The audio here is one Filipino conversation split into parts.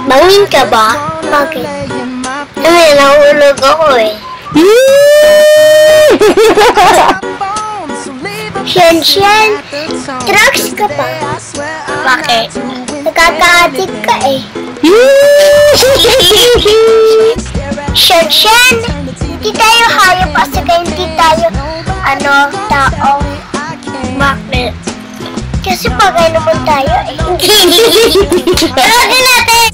Bangin ka ba? Bakit? Ay, nahulog ako eh. Shen, drugs ka pa? Bakit? Nakaka-addict ka eh. Shen, hindi tayo hayop kasi hindi tayo, tao. Bakit? Kasi bagay naman tayo eh. Tawagin natin!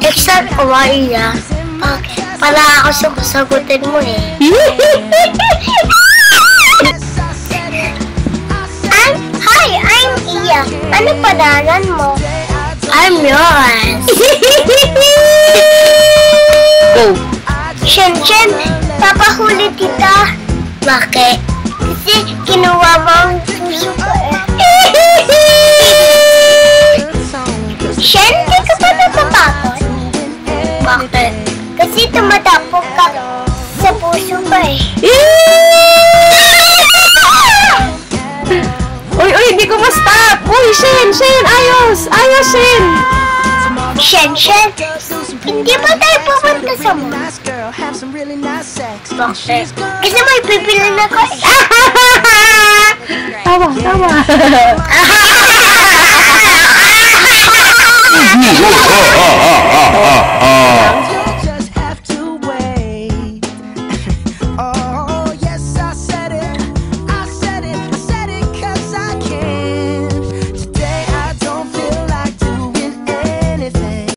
Exact Maria. Bakit? Para ako sagutin mo eh. Hi, I'm Iya. Ano panalan mo? I'm yours. Go. Shen, papahuli kita. Bakit? Kasi kinuha mo ang puso ko eh. Shen, di ka pa natatakot? Bakit? Kasi tumatapok ka sa puso ko eh. Uy, hindi ko ma-stop! Uy, Shen! Ayos, Shen! Shen, hindi ba tayo pupunta sa mall? Bakit? Kasi may pipili na ko eh. Tawa!